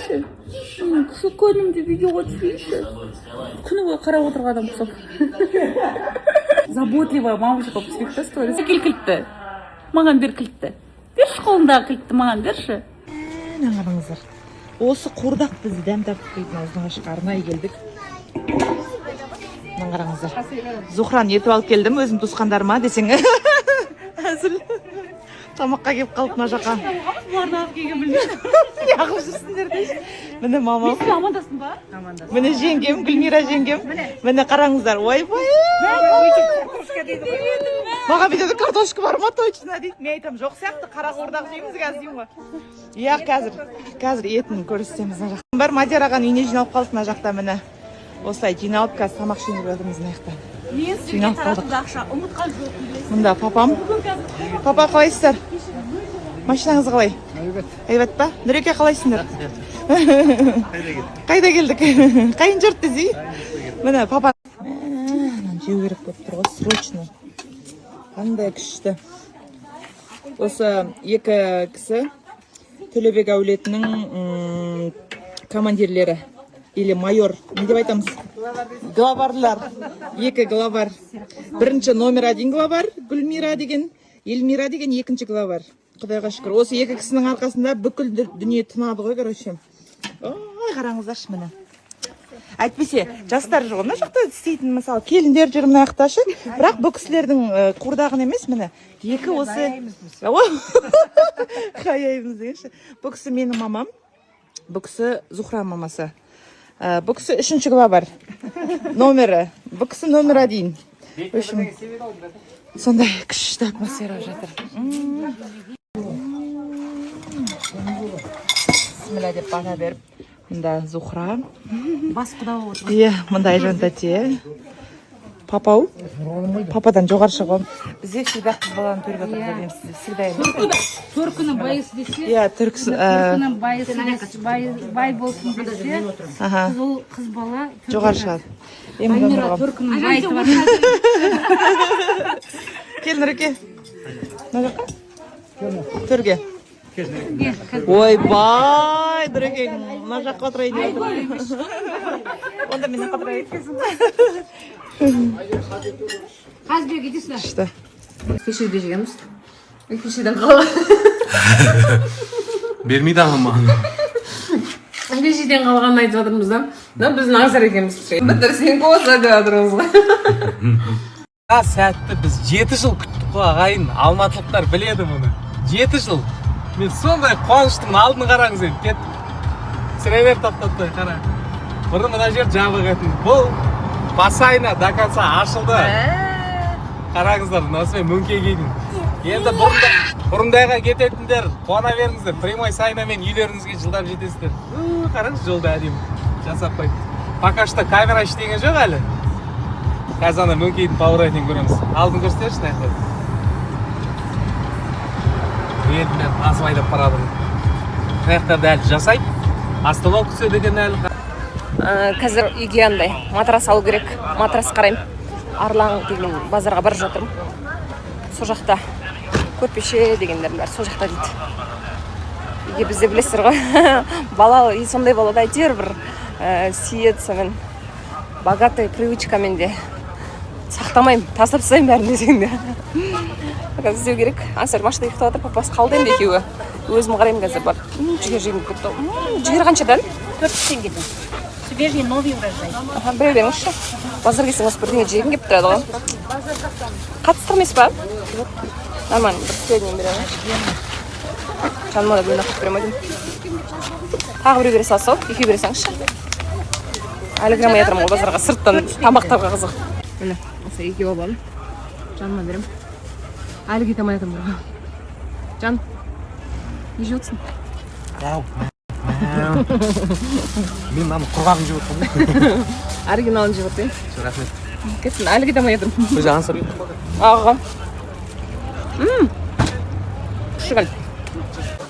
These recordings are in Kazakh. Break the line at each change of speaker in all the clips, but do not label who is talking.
түсірейінші. Күнімде видеоға түсірейінші. Күні бойы қарап отырған адам ұқсап. Заботливая мамаша болып түспек та сторис. Әкел кілтті. Маған бер кілтті. Берші қолындағы кілтті маған берші.
Қараңыздар. Осы қордақ бізді дәм тартып қойдың аузына ашық арнайы келдік. Қараңыздар. Зухран етіп алып келдім өзім туысқандарыма десең. Әзіл. Тамаққа келіп қалып мына жаққа.
Бұларды алып келген білмеймін.
Неғып жүрсіңдер дейші. Міне мамам.
Мен амандасың ба? Амандасың.
Міне жеңгем, Гүлмира жеңгем. Міне қараңыздар. Ойбай. Маған видеода картошка бар ма точно дейді. Мен айтам жоқ сияқты қара қуырдақ жейміз қазір деймін ғой. Иә, қазір етін көрсетеміз мына жақта. Бар Мадияр ағаның үйіне жиналып қалдық мына жақта міне. Осылай жиналып қазір тамақ ішіп жатырмыз мына жақта.
Мен сізге таратуда ақша ұмытқан жоқпын.
Мында папам. Папа қалайсыздар? Машинаңыз қалай? Айбат па? Нұреке қалайсыңдар? Қайда келдік? Қайын жұрт дезей? Міне папа. Жеу керек болып тұр ғой, срочно. Қандай күшті. Осы екі кісі Төлебек әулетінің командирлері. Или майор, не деп айтамыз? Главарлар. Екі главар. Бірінші номер 1 главар, Гүлмира деген, Эльмира деген екінші главар. Құдайға шүкір. Осы екі кісінің арқасында бүкіл дүние тынады ғой, короче. Ой, қараңыздаршы міне. Әйтпесе, жастар жоқ. Мына жақта істейтін, мысалы, келіндер жүр мына жақташы. Бірақ бұл кісілердің қуырдағын емес, міне. Екі осы. Қаяйымыз дегенші. Бұл кісі менің мамам. Бұл кісі Зухра мамасы. Бұл кісі 3-ші главар. Номері. Бұл кісі номер 1. Сондай күшті атмосфера жатыр. Бисмилля деп бата беріп. Мұнда Зухра.
Бас құда болып отыр.
Иә, мұндай жан тәте. Папау. Пападан жоғары шығып. Бізде всегда қыз баланы төріп отыр дейміз. Всегда.
Төркіні байысы десе.
Иә, түрксі.
Төркіні байысы десе, бай болсын десе, қыз бала
жоғары шығады.
Аймира төркінің байысы бар.
Кел, Нұреке. Мына жаққа? Төрге. Ойбай, Нұреке, мына жаққа отырайын деп отыр. Онда мен отырайын.
Қазбек едесің.
Күшті.
Кешеуде жегеміз. Кешеден қалған.
Бермейді ағам маған.
Кешеден қалғанын айтып жатырмыз да. Біздің аңсар екенбіз. Бітірсең қоса деп жатырмыз ғой.
Сәтті біз 7 жыл күттік қой ағайын. Алматылықтар біледі мұны. 7 жыл. Мен сондай қуаныштың алдын қараңыз енді. Кеттік. Сіревер тоқтатпай қара. Бұрын мына жер жабық етін. Бұл басайна до конца ашылды. Қараңыздар, осымен мөңкегейдің. Енді бұрындайға кететіндер, қуана беріңіздер. Прямой сайнамен үйлеріңізге жылдап жетесіздер. Қараңыз, жолда әдемі жасап қойды. Пока что камера ештеңе жоқ әлі. Қазір ана мөңкейдің пауырайтын көреміз. Алдын көрсетерші, нәйті. Енді мен асылайдап барадым. Аяқтарды әлі жасайды. Остановка деген әлі.
Қазір үйге андай матрас алу керек. Матрас қараймын. Арлан деген базарға барып жатырмын. Сол жақта көрпеше дегендердің бәрі сол жақта дейді. Үйге бізде білесіздер ғой. Бала сондай балада әйтеуір бір сиетсімен богатой привычкамен де сақтамаймын, тастап тастаймын бәрін десең де. Қазір іздеу керек. Ансар машинада ұйықтап жатыр, папасы қалды енді екеуі. Өзім қараймын қазір бар. Жігер жегім кетті. Жігер қаншадан?
400 теңгеден. Свежий новый урожай.
Біреу беріңізші. Базар келсең осы бірдеңе жегім келіп тұрады ғой. Қатыстық емес па? Нормально, бір средний беремін. Жаныма да бөлін ақып берем ойдым. Тағы біреу бере салса, екеу бере салыңызшы. Әлі кіремей жатырмын ғой базарға, сырттан тамақтарға қызық. Міне, осы екеу алып алым. Жаныма берем. Әлі кете алмай жатырмын ғой. Жан, не жеп отырсың?
Мен мынаны құрғағын жеп отырмын.
Оригиналын жеп отырайын.
Рахмет.
Кеттім, әлі кете алмай жатырмын.
Өзі аңсар үйттім ғой.
Аға. Күшігіл.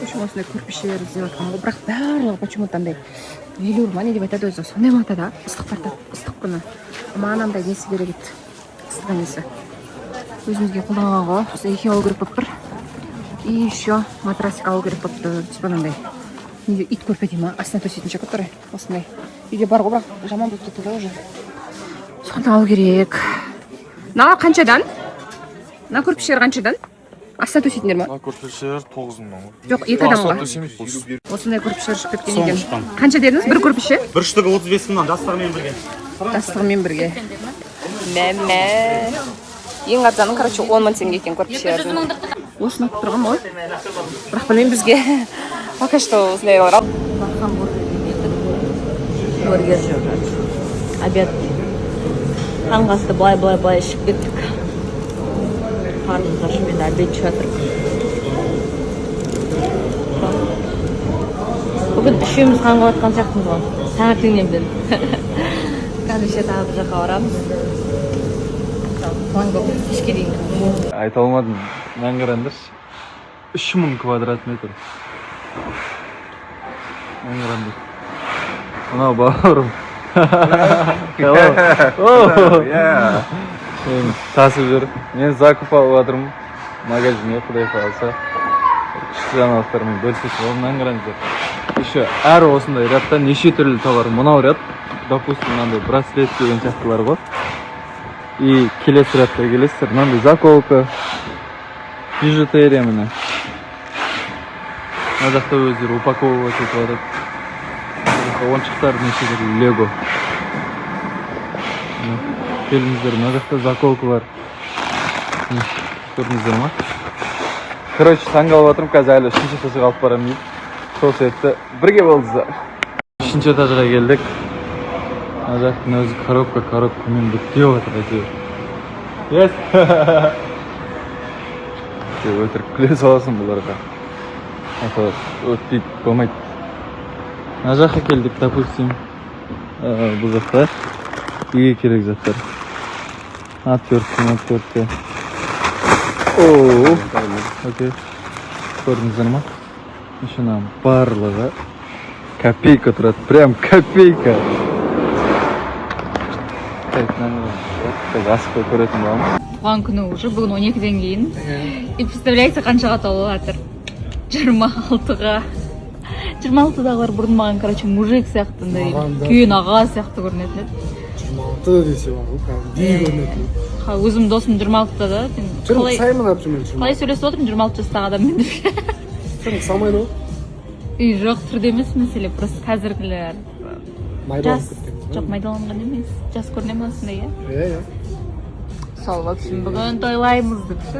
Үшім осындай көрпешелер іздеп жатқан ғой, бірақ барлығы почему-то андай велюр ма не деп айтады өзі, сондай матада ыстық тартады, ыстық күні. Маған андай несі керек еді, ыстық несі. Өзімізге қолданған ғой, осы екеу алу керек болып тұр. И еще матрасик алу керек болып тұр, типа андай неге ит көрпе дей ма астына төсейтін ше который осындай үйде бар ғой бірақ жаман болып кетті да уже соны алу керек. Мына қаншадан? Мына көрпешелер қаншадан? Астына төсейтіндер ма?
Көрпешелер 9 мың.
Жоқ, екі адамға. Осындай көрпешелер шығып кеткен екен. Қанша дедіңіз? Бір көрпеше?
Бір штугы 35 мыңнан жастығымен бірге.
Жастығымен бірге. Мәмә. Ең арзаны, короче, 10 мың теңге екен көрпешелердің. Осыны алып тұрған ғой. Бірақ білмеймін бізге. Пока что осындай алар.
Бургер жоқ. Обед. Таңғы асты былай ішіп кеттік. Қарнымыз ашып енді обед ішіп жатыр. Бүгін үшеуміз қанға батқан сияқтымыз ғой. Таңертеңнен бері. Қазір тағы бір жаққа барамыз. Таңғы кешке дейін.
Айта алмадым. Мән қараңдаршы. 3000 квадрат метр. Мән қараңдар. Мынау бауырым. Тасып жүр. Мен закуп алып жатырмын. Магазинге құдай қаласа. Күшті жаңалықтармен бөлісетін ол мән қараңдар. Еще әр осындай рядта неше түрлі товар. Мынау ряд, допустим, мынандай браслет деген сияқтылар бар. И келесі рядта келесіздер. Мынандай заколка, бижутерия міне. Мына жақта өздері упаковывать етіп жатады. Ойыншықтар неше түрлі лего. Келіңіздер, мына жақта заколка бар. Көрдіңіздер ма? Короче, таңғы алып жатырмын, қазір әлі 3-ші этажға алып барамын дейді. Сол себепті бірге болдыңыздар. 3-ші этажға келдік. Мына жақтың өзі коробкамен бүктеп жатыр әйтеуір. Yes. Өтірік күле саласың бұларға. Өтпейді, болмайды. Мына жаққа келдік, допустим. Бұл жақта үйге керек заттар. Отвертка. Ооо. Окей. Көрдіңіздер ма? Машинаның барлығы копейка тұрады. Прям копейка. Асықпай көретін боламыз.
Туған күні уже бүгін 12-ден кейін. И представляете, қаншаға толып жатыр? 26-ға. 26-дағылар бұрын маған, короче, мужик сияқты, күйен аға сияқты көрінетін еді.
26 десе бар ғой, кәдімгідей көрінетін.
Өзім досым 26-да да.
Саймын, например, 26.
Қалай сөйлесіп отырмын 26 жастағы адаммен деп.
Сен ұқсамайды ғой?
Жоқ, түрде емес мәселе, просто қазіргілер.
Майдаланып кеткен.
Жоқ, майдаланған емес. Жас көріне ма осындай, иә?
Иә.
Сол, в общем, бүгін тойлаймыз деп ше.